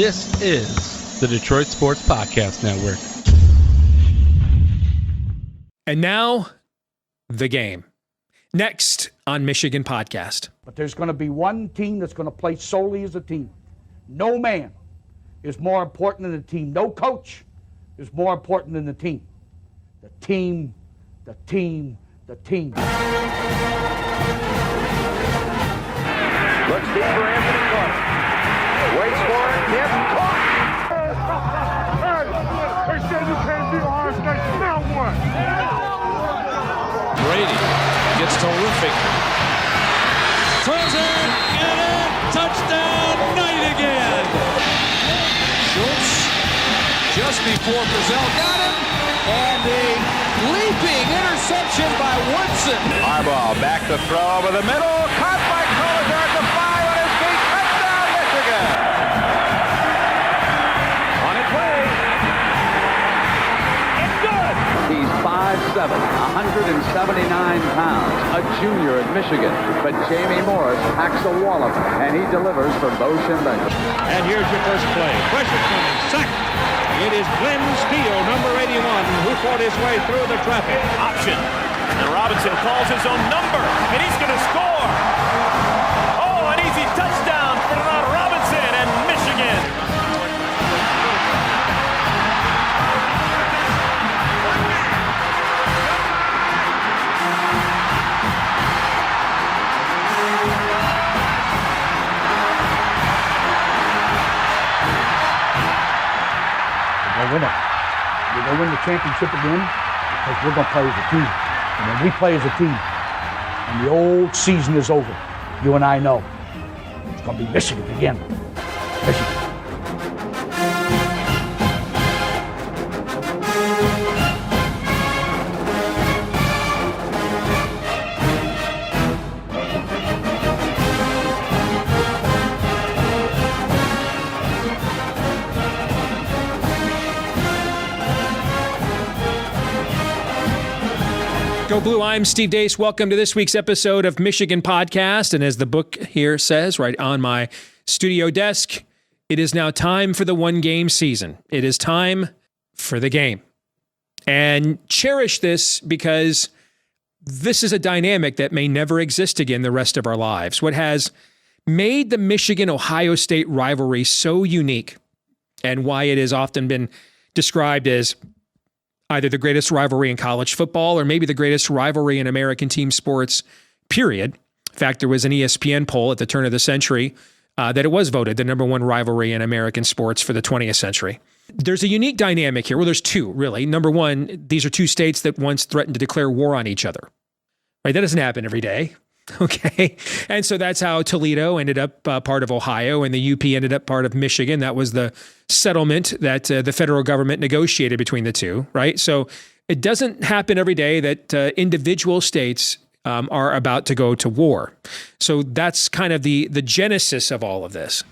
This is the Detroit Sports Podcast Network. And now, the game. Next on Michigan Podcast. But there's going to be one team that's going to play solely as a team. No man is more important than the team. No coach is more important than the team. The team, the team, the team. Looks deep for Anthony Clark. Waits for it. Hit. Caught. They said you can't beat Ohio State. Now what? Brady gets terrific. Throws it. Get it. Touchdown. Knight again. Schultz just before Brazil got him. And a leaping interception by Woodson. Harbaugh back to throw over the middle. Caught by Collier at the 5 on his feet. Touchdown, Michigan. On its way. It's good. He's 5'7", 179 pounds, a junior at Michigan. But Jamie Morris packs a wallop, and he delivers for Bo Schembechler. And here's your first play. Pressure coming. Sack. It is Glenn Steele, number 81, who fought his way through the traffic. Option. And Robinson calls his own number, and he's going to score. Oh, an easy touchdown for Robinson and Michigan. We're going to win the championship again because we're going to play as a team. And when we play as a team and the old season is over, you and I know it's going to be Michigan again. Michigan. Go Blue, I'm Steve Deace. Welcome to this week's episode of Michigan Podcast. And as the book here says, right on my studio desk, it is now time for the one-game season. It is time for the game. And cherish this because this is a dynamic that may never exist again the rest of our lives. What has made the Michigan-Ohio State rivalry so unique and why it has often been described as either the greatest rivalry in college football or maybe the greatest rivalry in American team sports, period. In fact, there was an ESPN poll at the turn of the century that it was voted the number one rivalry in American sports for the 20th century. There's a unique dynamic here. Well, there's two, really. Number one, these are two states that once threatened to declare war on each other. Right? That doesn't happen every day. Okay. And so that's how Toledo ended up part of Ohio and the UP ended up part of Michigan. That was the settlement that the federal government negotiated between the two, right? So it doesn't happen every day that individual states are about to go to war. So that's kind of the genesis of all of this.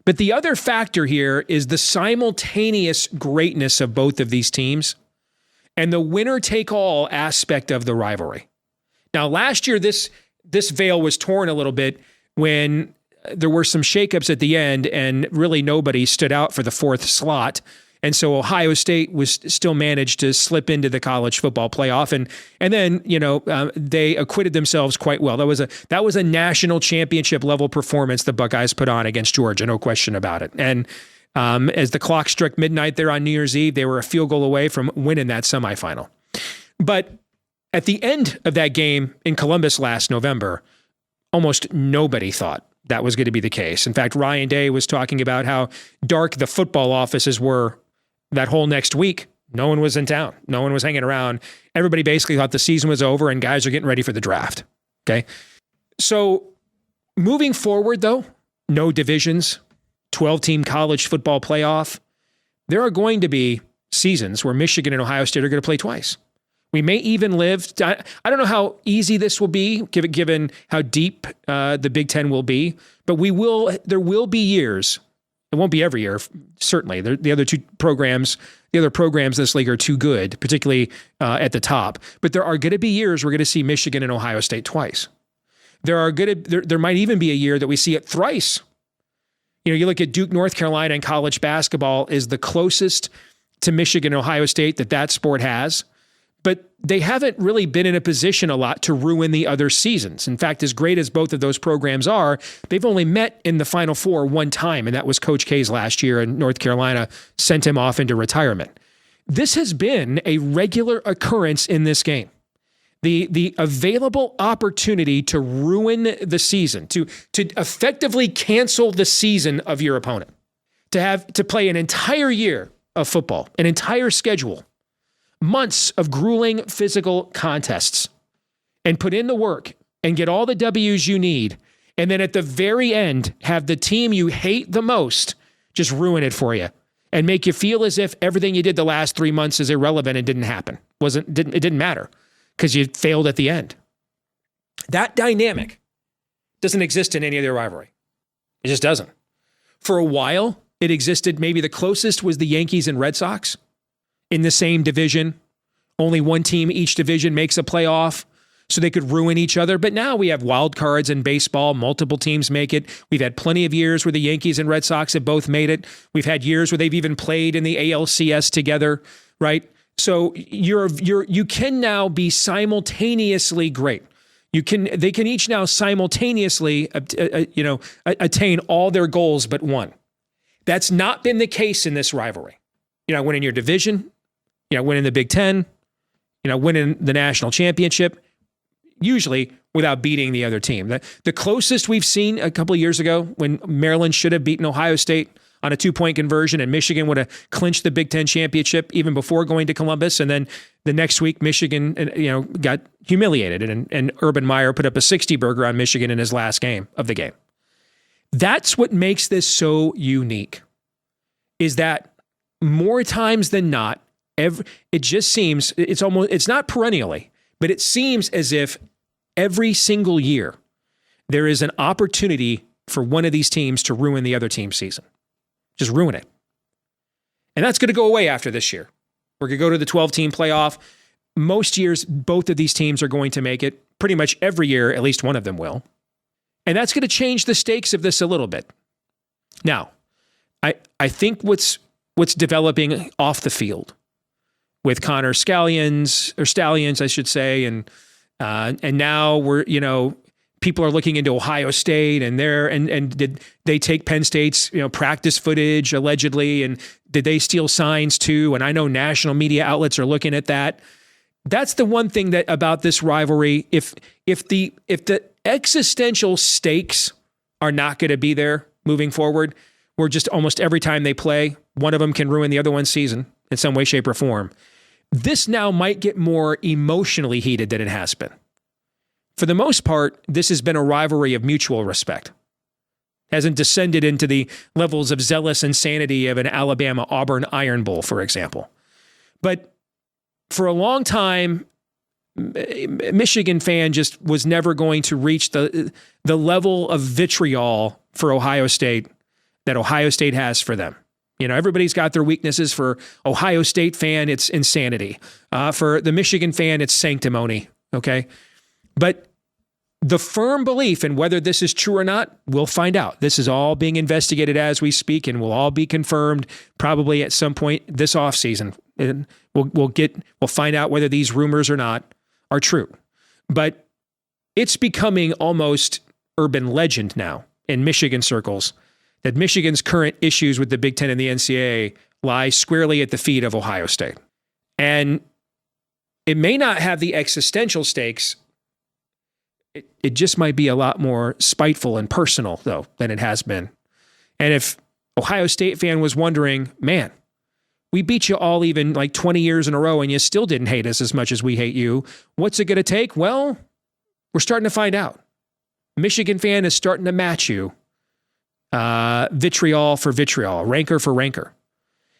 But the other factor here is the simultaneous greatness of both of these teams and the winner-take-all aspect of the rivalry. Now, last year, this veil was torn a little bit when there were some shakeups at the end and really nobody stood out for the fourth slot. And so Ohio State was still managed to slip into the college football playoff. And then, they acquitted themselves quite well. That was a national championship level performance the Buckeyes put on against Georgia, no question about it. And as the clock struck midnight there on New Year's Eve, they were a field goal away from winning that semifinal. But at the end of that game in Columbus last November, almost nobody thought that was going to be the case. In fact, Ryan Day was talking about how dark the football offices were that whole next week. No one was in town. No one was hanging around. Everybody basically thought the season was over and guys are getting ready for the draft. Okay. So moving forward, though, no divisions, 12-team college football playoff. There are going to be seasons where Michigan and Ohio State are going to play twice. We may even live, I don't know how easy this will be, given how deep the Big Ten will be, but there will be years. It won't be every year, certainly. The other programs in this league are too good, particularly at the top. But there are going to be years we're going to see Michigan and Ohio State twice. There might even be a year that we see it thrice. You look at Duke, North Carolina, and college basketball is the closest to Michigan, Ohio State that sport has. But they haven't really been in a position a lot to ruin the other seasons. In fact, as great as both of those programs are, they've only met in the Final Four one time, and that was Coach K's last year, and North Carolina sent him off into retirement. This has been a regular occurrence in this game. The available opportunity to ruin the season, to effectively cancel the season of your opponent, to play an entire year of football, an entire schedule, months of grueling physical contests, and put in the work and get all the W's you need, and then at the very end have the team you hate the most just ruin it for you and make you feel as if everything you did the last 3 months is irrelevant and didn't happen. It didn't matter because you failed at the end. That dynamic doesn't exist in any other rivalry. It just doesn't. For a while, it existed. Maybe the closest was the Yankees and Red Sox in the same division. Only one team each division makes a playoff, so they could ruin each other. But now we have wild cards in baseball. Multiple teams make it. We've had plenty of years where the Yankees and Red Sox have both made it. We've had years where they've even played in the ALCS together, right? So you can now be simultaneously great. They can each now simultaneously attain all their goals but one. That's not been the case in this rivalry. Winning your division, winning the Big Ten, winning the national championship, usually without beating the other team. The closest we've seen a couple of years ago when Maryland should have beaten Ohio State on a 2-point conversion and Michigan would have clinched the Big Ten championship even before going to Columbus. And then the next week, Michigan, got humiliated and Urban Meyer put up a 60-burger on Michigan in his last game of the game. That's what makes this so unique, is that more times than not, it just seems, it's not perennially, but it seems as if every single year there is an opportunity for one of these teams to ruin the other team's season. Just ruin it. And that's going to go away after this year. We're going to go to the 12-team playoff. Most years, both of these teams are going to make it. Pretty much every year, at least one of them will. And that's going to change the stakes of this a little bit. Now, I think what's developing off the field with Connor Stallions, I should say, and now people are looking into Ohio State and did they take Penn State's practice footage allegedly, and did they steal signs too? And I know national media outlets are looking at that. That's the one thing that about this rivalry. If the existential stakes are not going to be there moving forward, where just almost every time they play, one of them can ruin the other one's season in some way, shape, or form. This now might get more emotionally heated than it has been. For the most part, this has been a rivalry of mutual respect. Hasn't descended into the levels of zealous insanity of an Alabama-Auburn Iron Bowl, for example. But for a long time, Michigan fan just was never going to reach the level of vitriol for Ohio State that Ohio State has for them. Everybody's got their weaknesses. For Ohio State fan, it's insanity. For the Michigan fan, it's sanctimony, okay? But the firm belief, and whether this is true or not, we'll find out. This is all being investigated as we speak and will all be confirmed probably at some point this offseason. And we'll find out whether these rumors or not are true. But it's becoming almost urban legend now in Michigan circles that Michigan's current issues with the Big Ten and the NCAA lie squarely at the feet of Ohio State. And it may not have the existential stakes. It just might be a lot more spiteful and personal, though, than it has been. And if Ohio State fan was wondering, man, we beat you all even like 20 years in a row and you still didn't hate us as much as we hate you, what's it going to take? Well, we're starting to find out. Michigan fan is starting to match you. Vitriol for vitriol, rancor for rancor.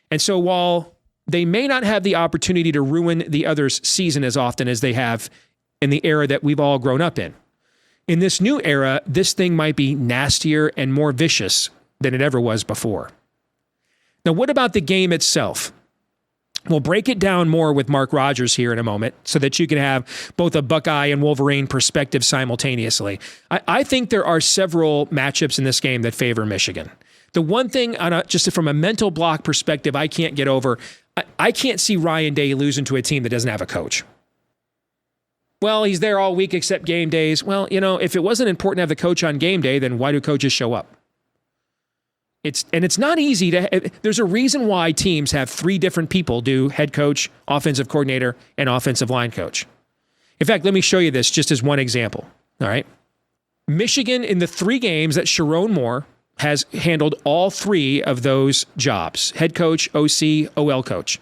And so while they may not have the opportunity to ruin the other's season as often as they have in the era that we've all grown up in this new era, this thing might be nastier and more vicious than it ever was before. Now, what about the game itself? We'll break it down more with Mark Rogers here in a moment so that you can have both a Buckeye and Wolverine perspective simultaneously. I think there are several matchups in this game that favor Michigan. The one thing, just from a mental block perspective, I can't get over, I can't see Ryan Day losing to a team that doesn't have a coach. Well, he's there all week except game days. Well, if it wasn't important to have the coach on game day, then why do coaches show up? It's not easy there's a reason why teams have 3 different people do head coach, offensive coordinator, and offensive line coach. In fact, let me show you this just as one example. All right. Michigan, in the 3 games that Sharon Moore has handled all 3 of those jobs, head coach, OC, OL coach.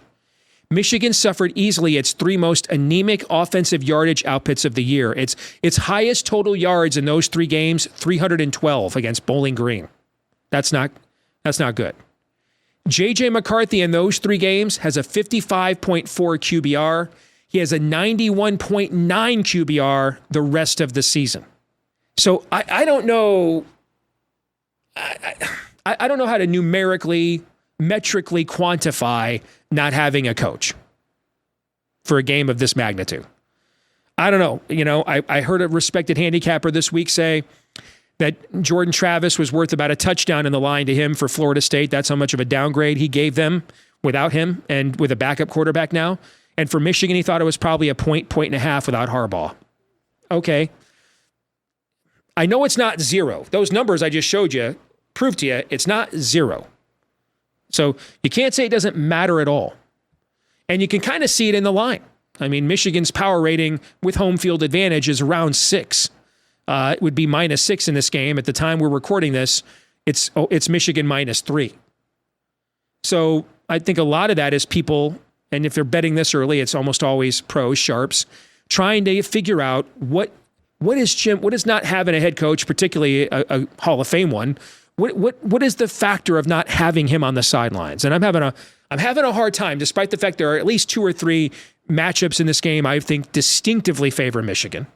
Michigan suffered easily its 3 most anemic offensive yardage outputs of the year. Its highest total yards in those 3 games, 312 against Bowling Green. That's not good. J.J. McCarthy in those 3 games has a 55.4 QBR. He has a 91.9 QBR the rest of the season. So I don't know. I don't know how to numerically, metrically quantify not having a coach for a game of this magnitude. I don't know. I heard a respected handicapper this week say that Jordan Travis was worth about a touchdown in the line to him for Florida State. That's how much of a downgrade he gave them without him and with a backup quarterback now. And for Michigan, he thought it was probably a point and a half without Harbaugh. Okay. I know it's not 0. Those numbers I just showed you prove to you it's not 0. So you can't say it doesn't matter at all. And you can kind of see it in the line. I mean, Michigan's power rating with home field advantage is around 6. It would be -6 in this game. At the time we're recording this, it's Michigan -3. So I think a lot of that is people, and if they're betting this early, it's almost always pros, sharps, trying to figure out what is not having a head coach, particularly a Hall of Fame one. What is the factor of not having him on the sidelines? And I'm having a hard time, despite the fact there are at least 2 or 3 matchups in this game I think distinctively favor Michigan.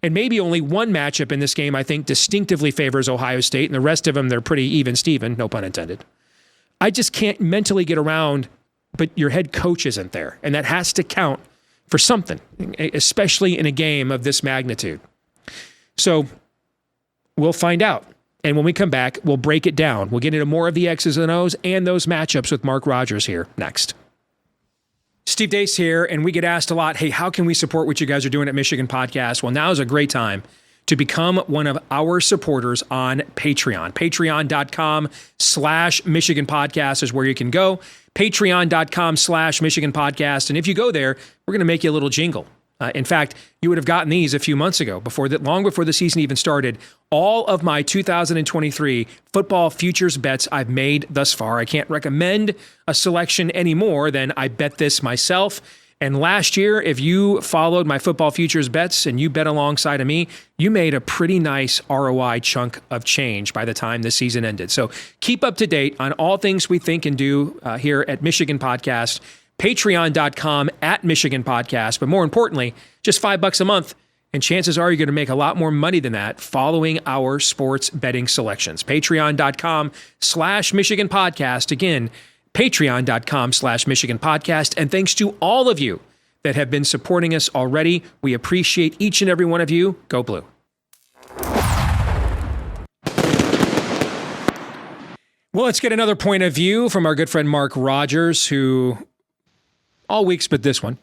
And maybe only one matchup in this game I think distinctively favors Ohio State, and the rest of them, they're pretty even Steven, no pun intended. I just can't mentally get around, but your head coach isn't there. And that has to count for something, especially in a game of this magnitude. So we'll find out. And when we come back, we'll break it down. We'll get into more of the X's and O's and those matchups with Mark Rogers here next. Steve Deace here, and we get asked a lot, hey, how can we support what you guys are doing at Michigan Podcast? Well, now is a great time to become one of our supporters on Patreon. Patreon.com/Michigan Podcast is where you can go. Patreon.com/Michigan Podcast. And if you go there, we're going to make you a little jingle. In fact, you would have gotten these a few months ago, long before the season even started. All of my 2023 football futures bets I've made thus far. I can't recommend a selection any more than I bet this myself. And last year, if you followed my football futures bets and you bet alongside of me, you made a pretty nice ROI chunk of change by the time the season ended. So keep up to date on all things we think and do here at Michigan Podcast. Patreon.com/Michigan Podcast. But more importantly, just $5 a month. And chances are you're going to make a lot more money than that following our sports betting selections. Patreon.com/Michigan Podcast. Again, Patreon.com/Michigan Podcast. And thanks to all of you that have been supporting us already. We appreciate each and every one of you. Go Blue. Well, let's get another point of view from our good friend Mark Rogers, who all weeks but this one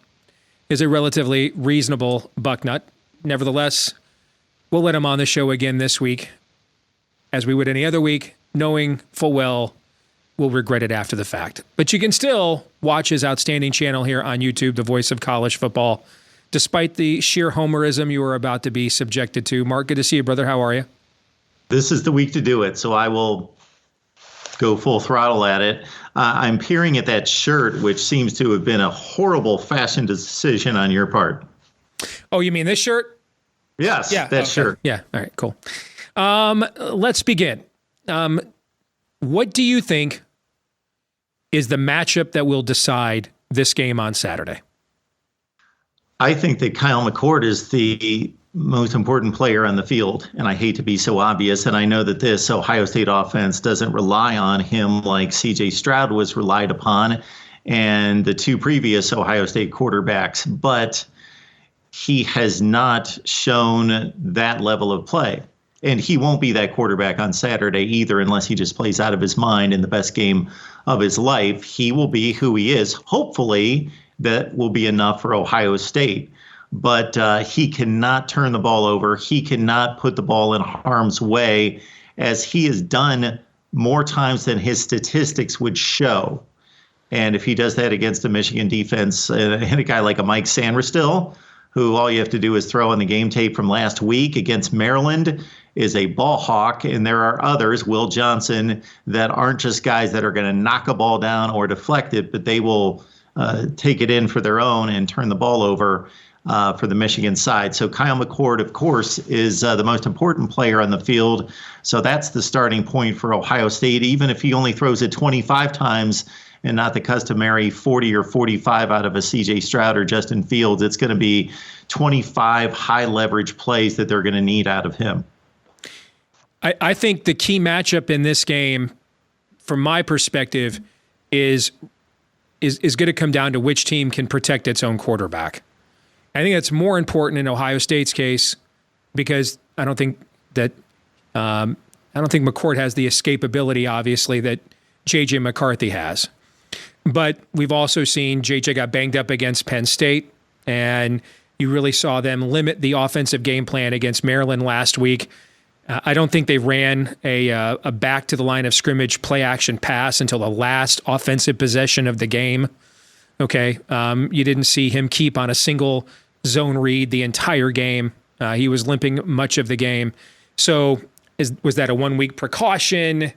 is a relatively reasonable bucknut. Nevertheless, we'll let him on the show again this week, as we would any other week, knowing full well we'll regret it after the fact. But you can still watch his outstanding channel here on YouTube, The Voice of College Football, despite the sheer homerism you are about to be subjected to. Mark, good to see you, brother. How are you? This is the week to do it, so I will go full throttle at it. I'm peering at that shirt, which seems to have been a horrible fashion decision on your part. Oh, you mean this shirt? Yes, yeah, that shirt. Yeah, all right, cool. Let's begin. What do you think is the matchup that will decide this game on Saturday? I think that Kyle McCord is the most important player on the field, and I hate to be so obvious, and I know that this Ohio State offense doesn't rely on him like C.J. Stroud was relied upon and the 2 previous Ohio State quarterbacks, but he has not shown that level of play. And he won't be that quarterback on Saturday either, unless he just plays out of his mind in the best game of his life. He will be who he is. Hopefully, that will be enough for Ohio State. But he cannot turn the ball over. He cannot put the ball in harm's way, as he has done more times than his statistics would show. And if he does that against a Michigan defense and a guy like a Mike Sanderstill, who all you have to do is throw in the game tape from last week against Maryland, is a ball hawk, and there are others, Will Johnson, that aren't just guys that are going to knock a ball down or deflect it, but they will take it in for their own and turn the ball over for the Michigan side. So Kyle McCord, of course, is the most important player on the field. So that's the starting point for Ohio State, even if he only throws it 25 times and not the customary 40 or 45 out of a C.J. Stroud or Justin Fields. It's going to be 25 high leverage plays that they're going to need out of him. I think the key matchup in this game, from my perspective, is going to come down to which team can protect its own quarterback. I think that's more important in Ohio State's case, because I don't think McCord has the escapability, obviously, that J.J. McCarthy has. But we've also seen J.J. got banged up against Penn State, and you really saw them limit the offensive game plan against Maryland last week. I don't think they ran a back to the line of scrimmage play action pass until the last offensive possession of the game. Okay, you didn't see him keep on a single zone read the entire game. He was limping much of the game. So was that a 1 week precaution?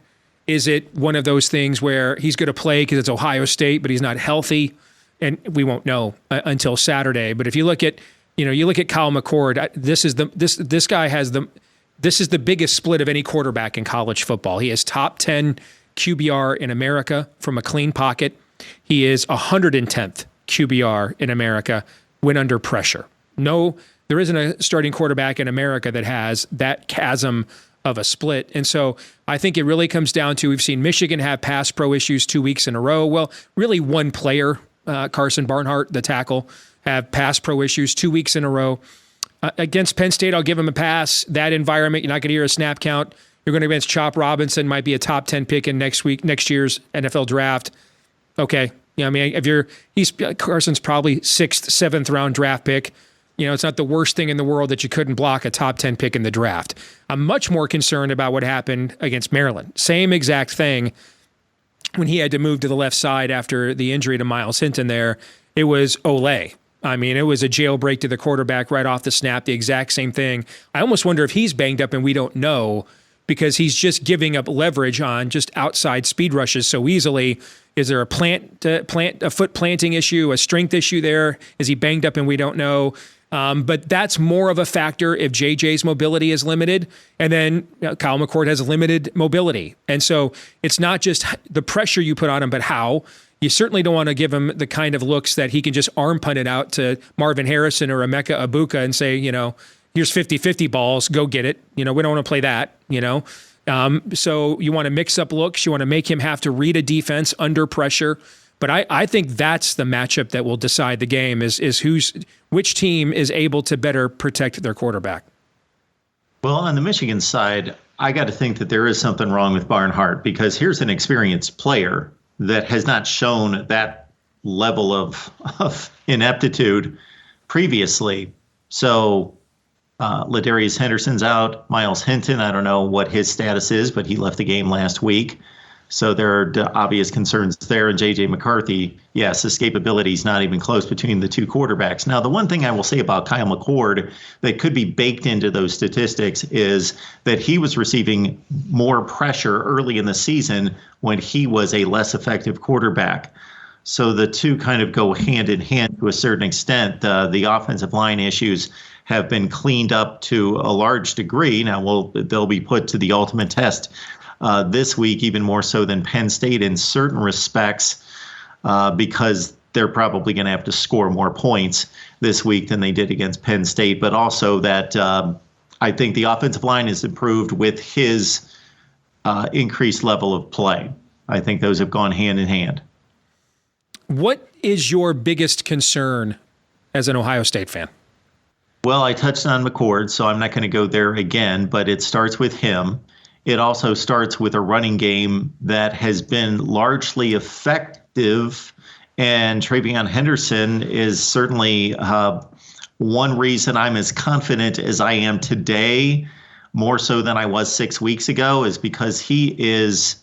Is it one of those things where he's going to play because it's Ohio State, but he's not healthy? And we won't know until Saturday. But if you look at, Kyle McCord, this is the biggest split of any quarterback in college football. He is top 10 QBR in America from a clean pocket. He is 110th QBR in America when under pressure. No, there isn't a starting quarterback in America that has that chasm of a split. And so I think it really comes down to, we've seen Michigan have pass pro issues 2 weeks in a row. Well, really one player, Carson Barnhart, the tackle, have pass pro issues 2 weeks in a row. Against Penn State, I'll give him a pass. That environment, you're not going to hear a snap count. You're going to against Chop Robinson, might be a top 10 pick in next year's NFL draft. Okay. I mean, Carson's probably 6th, 7th round draft pick. It's not the worst thing in the world that you couldn't block a top 10 pick in the draft. I'm much more concerned about what happened against Maryland. Same exact thing when he had to move to the left side after the injury to Miles Hinton there. It was Olay. I mean, it was a jailbreak to the quarterback right off the snap, the exact same thing. I almost wonder if he's banged up and we don't know, because he's just giving up leverage on just outside speed rushes so easily. Is there a foot planting issue, a strength issue there? Is he banged up and we don't know? But that's more of a factor if JJ's mobility is limited. And then Kyle McCord has limited mobility. And so it's not just the pressure you put on him, but how. You certainly don't want to give him the kind of looks that he can just arm punt it out to Marvin Harrison or Emeka Ibuka and say, here's 50-50 balls, go get it. We don't want to play that, So you want to mix up looks. You want to make him have to read a defense under pressure. But I think that's the matchup that will decide the game is which team is able to better protect their quarterback. Well, on the Michigan side, I got to think that there is something wrong with Barnhart, because here's an experienced player that has not shown that level of ineptitude previously. So Ladarius Henderson's out. Miles Hinton, I don't know what his status is, but he left the game last week. So there are obvious concerns there. And J.J. McCarthy, yes, escapability is not even close between the two quarterbacks. Now, the one thing I will say about Kyle McCord that could be baked into those statistics is that he was receiving more pressure early in the season when he was a less effective quarterback. So the two kind of go hand in hand to a certain extent. The offensive line issues have been cleaned up to a large degree. Now, they'll be put to the ultimate test this week, even more so than Penn State in certain respects, because they're probably going to have to score more points this week than they did against Penn State. But also that I think the offensive line is improved with his increased level of play. I think those have gone hand in hand. What is your biggest concern as an Ohio State fan? Well, I touched on McCord, so I'm not going to go there again, but it starts with him. It also starts with a running game that has been largely effective, and Travion Henderson is certainly one reason I'm as confident as I am today, more so than I was 6 weeks ago, is because he is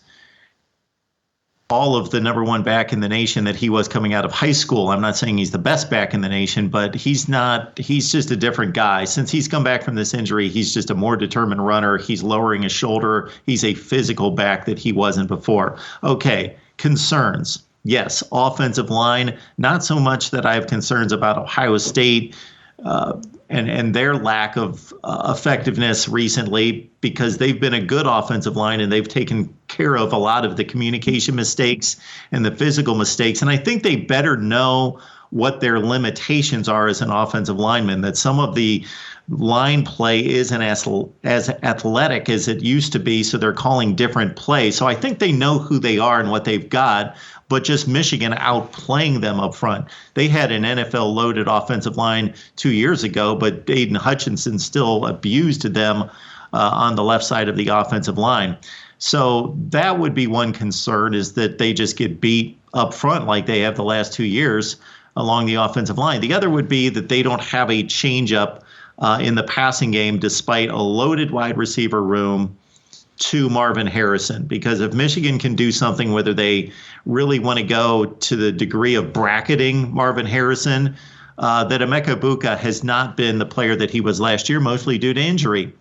all of the number one back in the nation that he was coming out of high school. I'm not saying he's the best back in the nation, but he's just a different guy. Since he's come back from this injury, he's just a more determined runner. He's lowering his shoulder. He's a physical back that he wasn't before. Okay, concerns. Yes, offensive line, not so much that I have concerns about Ohio State and their lack of effectiveness recently, because they've been a good offensive line and they've taken care of a lot of the communication mistakes and the physical mistakes. And I think they better know what their limitations are as an offensive lineman, that some of the line play isn't as athletic as it used to be, so they're calling different plays. So I think they know who they are and what they've got, but just Michigan outplaying them up front. They had an NFL-loaded offensive line 2 years ago, but Aiden Hutchinson still abused them on the left side of the offensive line. So that would be one concern, is that they just get beat up front like they have the last 2 years along the offensive line. The other would be that they don't have a changeup in the passing game despite a loaded wide receiver room to Marvin Harrison. Because if Michigan can do something, whether they really want to go to the degree of bracketing Marvin Harrison, that Emeka Egbuka has not been the player that he was last year, mostly due to injury.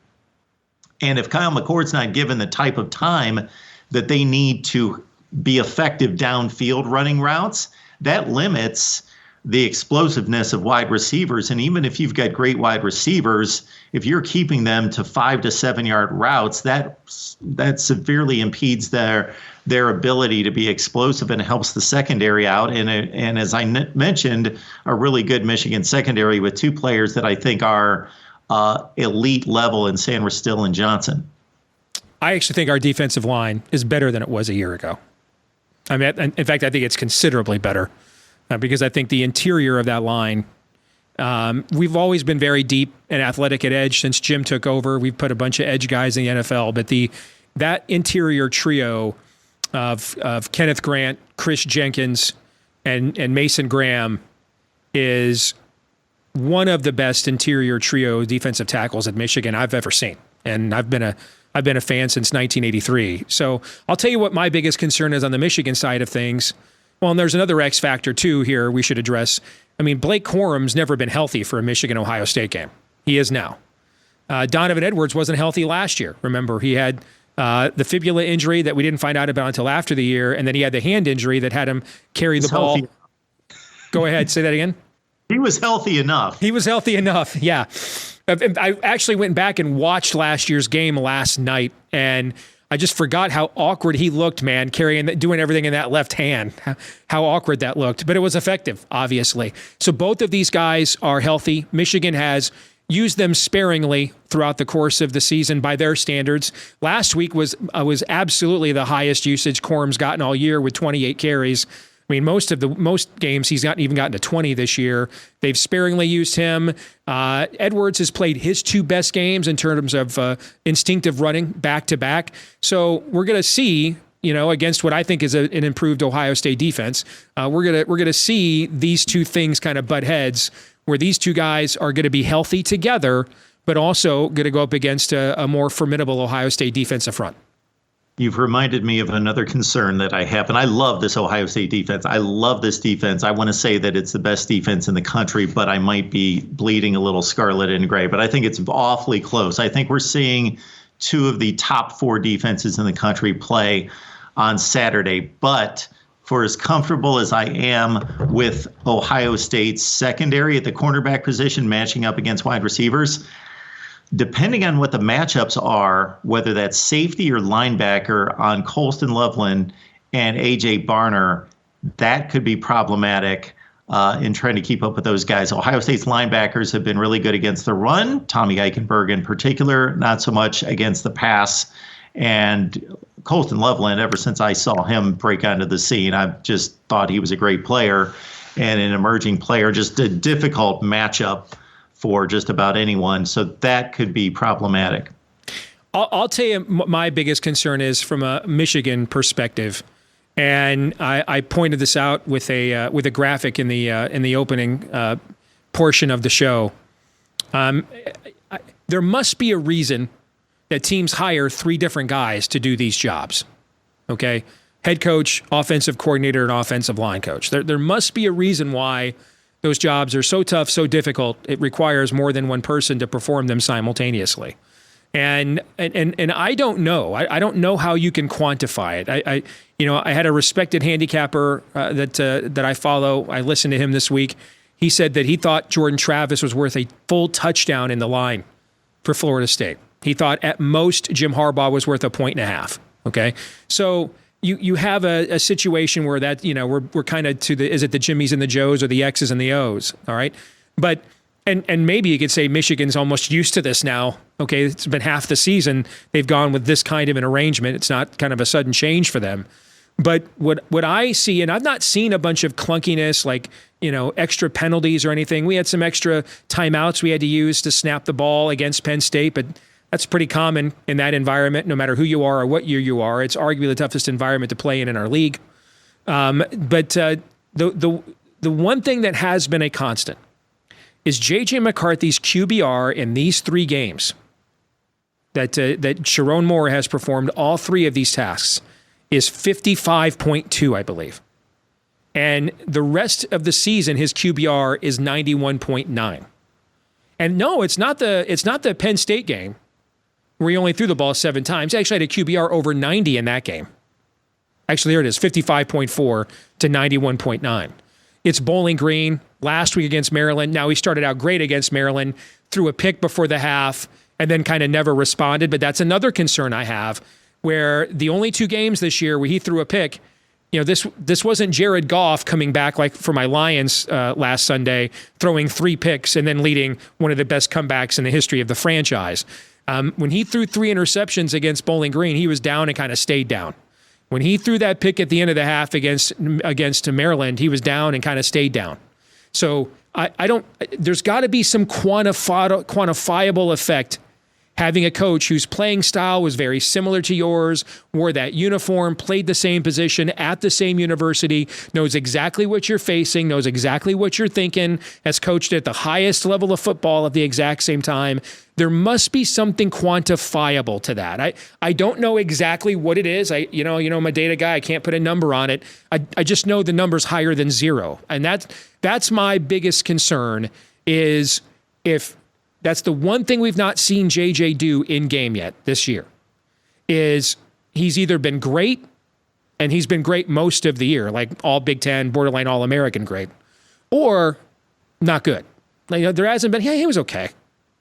And if Kyle McCord's not given the type of time that they need to be effective downfield running routes, that limits the explosiveness of wide receivers. And even if you've got great wide receivers, if you're keeping them to 5 to 7 yard routes, that severely impedes their ability to be explosive and helps the secondary out. And as I mentioned, a really good Michigan secondary with two players that I think are elite level in Sanders, Still, and Johnson. I actually think our defensive line is better than it was a year ago. I mean, in fact, I think it's considerably better. Because I think the interior of that line, we've always been very deep and athletic at edge since Jim took over. We've put a bunch of edge guys in the NFL, but that interior trio of Kenneth Grant, Chris Jenkins, and Mason Graham is one of the best interior trio defensive tackles at Michigan I've ever seen, and I've been a fan since 1983. So I'll tell you what my biggest concern is on the Michigan side of things. Well, and there's another X factor, too, here we should address. I mean, Blake Corum's never been healthy for a Michigan-Ohio State game. He is now. Donovan Edwards wasn't healthy last year. Remember, he had the fibula injury that we didn't find out about until after the year, and then he had the hand injury that had him carry the ball. Healthy. Go ahead, say that again. He was healthy enough. He was healthy enough, yeah. I actually went back and watched last year's game last night, and I just forgot how awkward he looked, man, doing everything in that left hand, how awkward that looked. But it was effective, obviously. So both of these guys are healthy. Michigan has used them sparingly throughout the course of the season by their standards. Last week was absolutely the highest usage Corum's gotten all year with 28 carries. I mean, most games he's even gotten to 20 this year. They've sparingly used him. Edwards has played his two best games in terms of instinctive running back to back. So we're going to see, against what I think is an improved Ohio State defense, we're gonna see these two things kind of butt heads, where these two guys are going to be healthy together, but also going to go up against a more formidable Ohio State defensive front. You've reminded me of another concern that I have, and I love this Ohio State defense. I love this defense. I want to say that it's the best defense in the country, but I might be bleeding a little scarlet and gray, but I think it's awfully close. I think we're seeing two of the top four defenses in the country play on Saturday, but for as comfortable as I am with Ohio State's secondary at the cornerback position matching up against wide receivers, depending on what the matchups are, whether that's safety or linebacker on Colston Loveland and A.J. Barner, that could be problematic in trying to keep up with those guys. Ohio State's linebackers have been really good against the run, Tommy Eichenberg in particular, not so much against the pass. And Colston Loveland, ever since I saw him break onto the scene, I've just thought he was a great player and an emerging player, just a difficult matchup for just about anyone. So that could be problematic. I'll tell you, my biggest concern is from a Michigan perspective, and I pointed this out with a graphic in the opening portion of the show. There must be a reason that teams hire 3 different guys to do these jobs. Okay, head coach, offensive coordinator, and offensive line coach. There must be a reason why those jobs are so tough, so difficult. It requires more than one person to perform them simultaneously. And I don't know. I don't know how you can quantify it. I had a respected handicapper that I follow. I listened to him this week. He said that he thought Jordan Travis was worth a full touchdown in the line for Florida State. He thought at most Jim Harbaugh was worth 1.5 points. Okay, so you have a situation where that we're kind of to the, is it the Jimmies and the Joes or the X's and the O's? All right, but. And maybe you could say Michigan's almost used to this now. Okay, it's been half the season. They've gone with this kind of an arrangement. It's not kind of a sudden change for them. But what I see, and I've not seen a bunch of clunkiness like, extra penalties or anything. We had some extra timeouts we had to use to snap the ball against Penn State, but that's pretty common in that environment, no matter who you are or what year you are. It's arguably the toughest environment to play in our league. But the one thing that has been a constant is J.J. McCarthy's QBR in these 3 games that Sharon Moore has performed all 3 of these tasks is 55.2, I believe. And the rest of the season, his QBR is 91.9. And no, it's not the Penn State game where he only threw the ball 7 times. He actually had a QBR over 90 in that game. Actually, there it is, 55.4 to 91.9. It's Bowling Green last week against Maryland. Now, he started out great against Maryland, threw a pick before the half, and then kind of never responded. But that's another concern I have, where the only 2 games this year where he threw a pick, this wasn't Jared Goff coming back like for my Lions last Sunday, throwing 3 picks and then leading one of the best comebacks in the history of the franchise. When he threw 3 interceptions against Bowling Green, he was down and kind of stayed down. When he threw that pick at the end of the half against Maryland, he was down and kind of stayed down. So I don't. There's got to be some quantifiable effect having a coach whose playing style was very similar to yours, wore that uniform, played the same position at the same university, knows exactly what you're facing, knows exactly what you're thinking, has coached at the highest level of football at the exact same time. There must be something quantifiable to that. I don't know exactly what it is. I'm a data guy. I can't put a number on it. I just know the number's higher than 0. And that's my biggest concern is if that's the one thing we've not seen JJ do in game yet this year, is he's either been great, and he's been great most of the year, like all Big Ten, borderline All-American great, or not good. Like, there hasn't been, he was okay.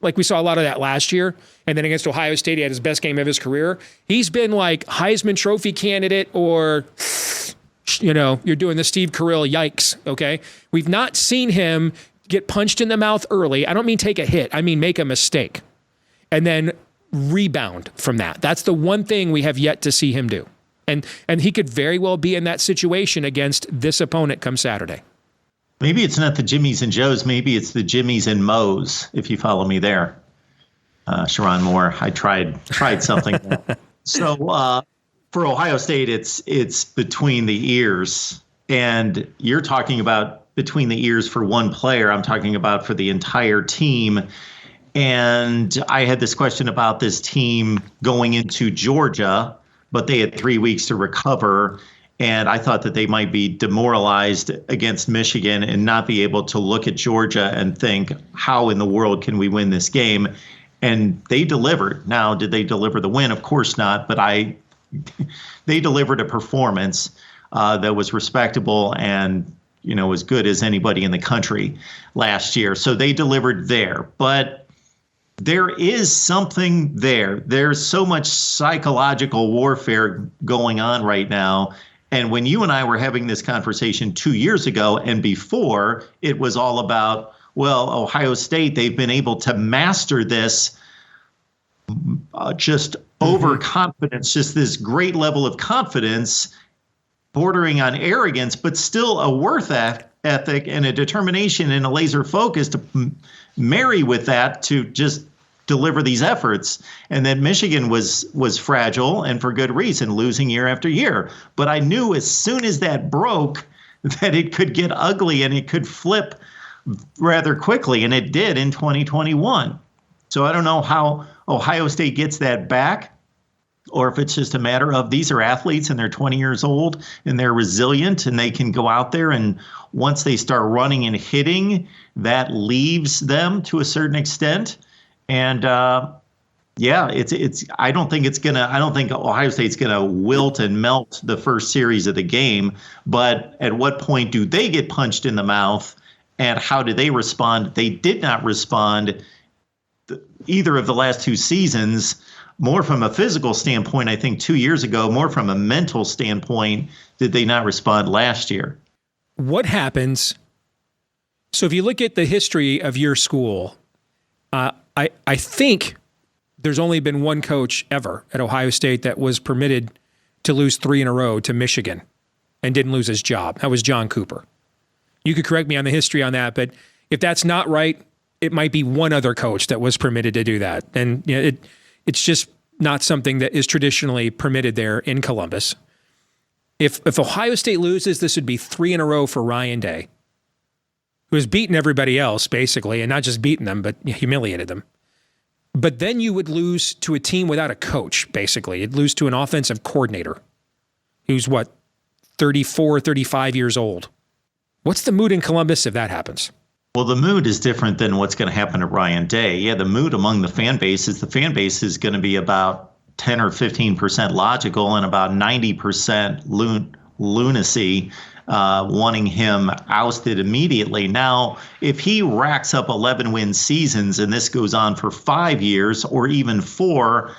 Like we saw a lot of that last year. And then against Ohio State, he had his best game of his career. He's been like Heisman Trophy candidate or, you're doing the Steve Carell yikes, okay? We've not seen him get punched in the mouth early. I don't mean take a hit. I mean make a mistake and then rebound from that. That's the one thing we have yet to see him do. And he could very well be in that situation against this opponent come Saturday. Maybe it's not the Jimmies and Joes. Maybe it's the Jimmies and Moes, if you follow me there. Sharon Moore, I tried something. So for Ohio State, it's between the ears. And you're talking about between the ears for one player. I'm talking about for the entire team. And I had this question about this team going into Georgia, but they had 3 weeks to recover. And I thought that they might be demoralized against Michigan and not be able to look at Georgia and think, how in the world can we win this game? And they delivered. Now, did they deliver the win? Of course not. But they delivered a performance that was respectable and as good as anybody in the country last year. So they delivered there. But there is something there. There's so much psychological warfare going on right now. And when you and I were having this conversation 2 years ago and before, it was all about, well, Ohio State, they've been able to master this just overconfidence, just this great level of confidence bordering on arrogance, but still a worth ethic and a determination and a laser focus to marry with that to just deliver these efforts. And then Michigan was fragile, and for good reason, losing year after year. But I knew as soon as that broke that it could get ugly and it could flip rather quickly, and it did in 2021. So I don't know how Ohio State gets that back, or if it's just a matter of these are athletes and they're 20 years old and they're resilient and they can go out there, and once they start running and hitting, that leaves them to a certain extent. And it's I don't think Ohio State's gonna wilt and melt the first series of the game. But at what point do they get punched in the mouth, and how do they respond? They did not respond either of the last two seasons. More from a physical standpoint, I think 2 years ago. More from a mental standpoint, did they not respond last year? What happens? So if you look at the history of your school, I think there's only been one coach ever at Ohio State that was permitted to lose 3 in a row to Michigan and didn't lose his job. That was John Cooper. You could correct me on the history on that, but if that's not right, it might be one other coach that was permitted to do that. And it's just not something that is traditionally permitted there in Columbus. If Ohio State loses, this would be 3 in a row for Ryan Day, who has beaten everybody else, basically, and not just beaten them, but humiliated them. But then you would lose to a team without a coach, basically. You'd lose to an offensive coordinator who's, 34, 35 years old. What's the mood in Columbus if that happens? Well, the mood is different than what's going to happen to Ryan Day. Yeah, the mood among the fan base is going to be about 10 or 15% logical and about 90% lunacy, wanting him ousted immediately. Now, if he racks up 11-win seasons and this goes on for 5 years or even 4,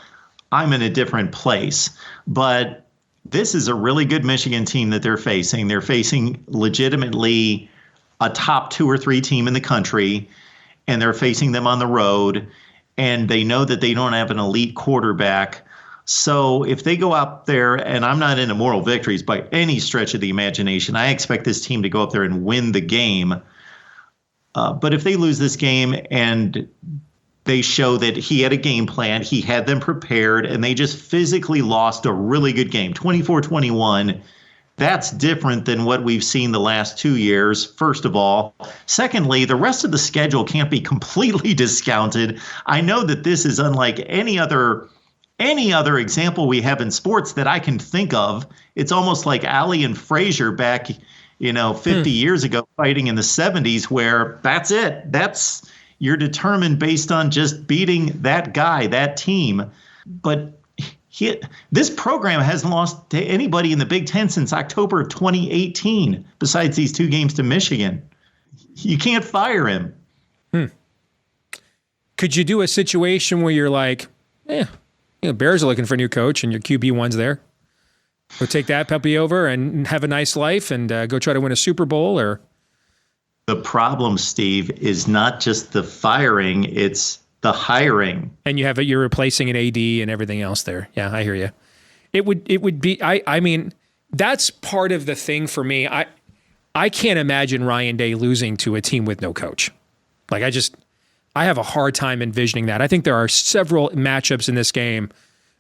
I'm in a different place. But this is a really good Michigan team that they're facing. They're facing legitimately a top 2 or 3 team in the country, and they're facing them on the road, and they know that they don't have an elite quarterback. So if they go out there, and I'm not into moral victories by any stretch of the imagination, I expect this team to go up there and win the game. But if they lose this game and they show that he had a game plan, he had them prepared, and they just physically lost a really good game, 24-21, that's different than what we've seen the last 2 years, first of all. Secondly, the rest of the schedule can't be completely discounted. I know that this is unlike any other example we have in sports that I can think of. It's almost like Ali and Frazier back, 50 years ago, fighting in the 70s, where that's it. You're determined based on just beating that guy, that team. But this program hasn't lost to anybody in the Big Ten since October of 2018, besides these 2 games to Michigan. You can't fire him. Could you do a situation where you're like, Bears are looking for a new coach and your QB1's there? Go take that puppy over and have a nice life and go try to win a Super Bowl? Or the problem, Steve, is not just the firing, it's the hiring. And you're replacing an AD and everything else there. Yeah, I hear you. It would be, I mean, that's part of the thing for me. I can't imagine Ryan Day losing to a team with no coach. Like I have a hard time envisioning that. I think there are several matchups in this game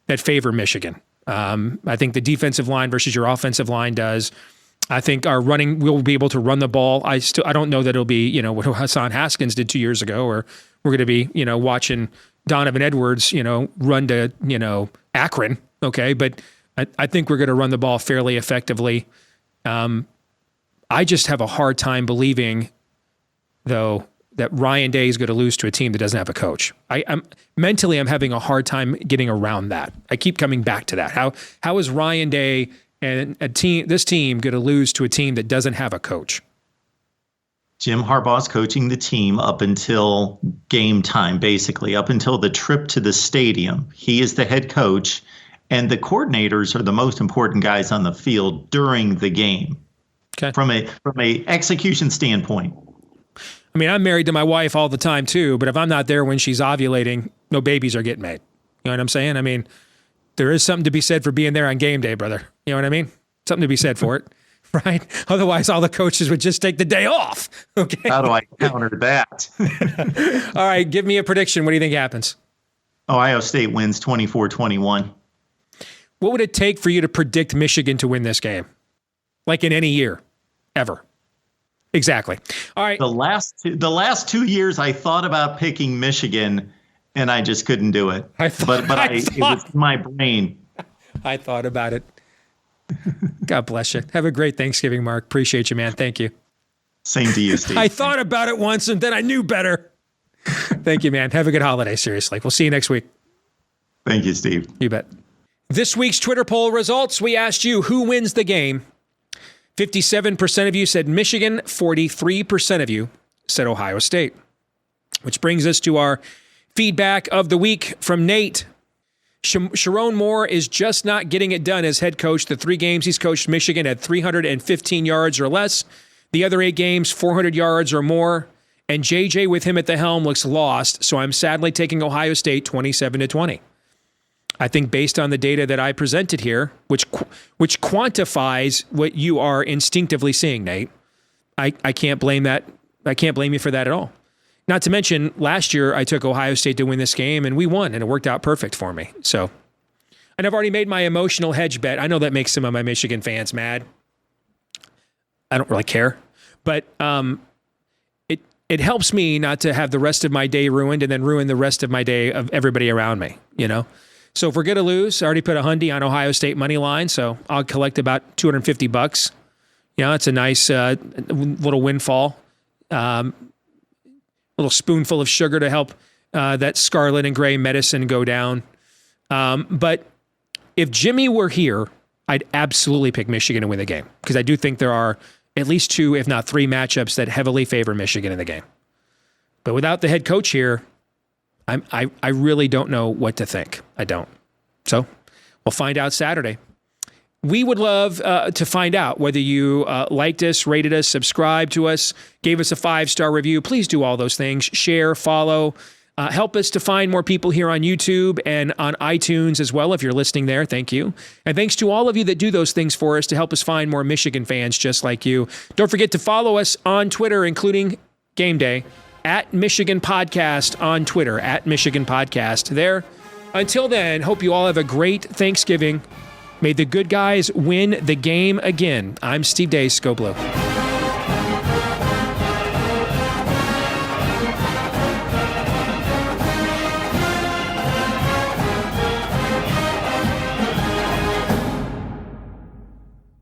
that favor Michigan. I think the defensive line versus your offensive line does. I think we'll be able to run the ball. I don't know that it'll be, what Hassan Haskins did 2 years ago, or we're going to be, watching Donovan Edwards, run to, Akron. Okay. But I think we're going to run the ball fairly effectively. I just have a hard time believing, though, that Ryan Day is going to lose to a team that doesn't have a coach. I'm having a hard time getting around that. I keep coming back to that. How is Ryan Day and this team going to lose to a team that doesn't have a coach? Jim Harbaugh's coaching the team up until game time, basically, up until the trip to the stadium. He is the head coach, and the coordinators are the most important guys on the field during the game. Okay. From a execution standpoint. I mean, I'm married to my wife all the time too, but if I'm not there when she's ovulating, no babies are getting made. You know what I'm saying? I mean, there is something to be said for being there on game day, brother. You know what I mean? Something to be said for it. right? Otherwise, all the coaches would just take the day off. Okay. How do I counter that? All right, give me a prediction. What do you think happens? Ohio State wins 24-21. What would it take for you to predict Michigan to win this game? Like in any year, ever? Exactly. All right. The last 2 years, I thought about picking Michigan, and I just couldn't do it. It was my brain. I thought about it. God bless you. Have a great Thanksgiving, Mark. Appreciate you, man. Thank you. Same to you, Steve. I thought about it once, and then I knew better. Thank you, man. Have a good holiday, seriously. We'll see you next week. Thank you, Steve. You bet. This week's Twitter poll results, we asked you who wins the game. 57% of you said Michigan, 43% of you said Ohio State. Which brings us to our feedback of the week from Nate. Sharon Moore is just not getting it done as head coach. The 3 games he's coached Michigan had 315 yards or less. The other 8 games, 400 yards or more. And JJ with him at the helm looks lost, so I'm sadly taking Ohio State 27-20. I think based on the data that I presented here, which quantifies what you are instinctively seeing, Nate, I can't blame that. I can't blame you for that at all. Not to mention, last year I took Ohio State to win this game, and we won, and it worked out perfect for me. So, and I've already made my emotional hedge bet. I know that makes some of my Michigan fans mad. I don't really care, but it helps me not to have the rest of my day ruined and then ruin the rest of my day of everybody around me, you know? So if we're going to lose, I already put a $100 on Ohio State money line, so I'll collect about $250. You know, it's a nice little windfall. Little spoonful of sugar to help that scarlet and gray medicine go down. But if Jimmy were here, I'd absolutely pick Michigan to win the game because I do think there are at least 2, if not 3 matchups that heavily favor Michigan in the game. But without the head coach here, I really don't know what to think. I don't. So we'll find out Saturday. We would love to find out whether you liked us, rated us, subscribed to us, gave us a 5-star review. Please do all those things. Share, follow. Help us to find more people here on YouTube and on iTunes as well. If you're listening there, thank you. And thanks to all of you that do those things for us to help us find more Michigan fans just like you. Don't forget to follow us on Twitter, including Game Day, at Michigan Podcast on Twitter, at Michigan Podcast there. Until then, hope you all have a great Thanksgiving. May the good guys win the game again. I'm Steve Deace. Go Blue.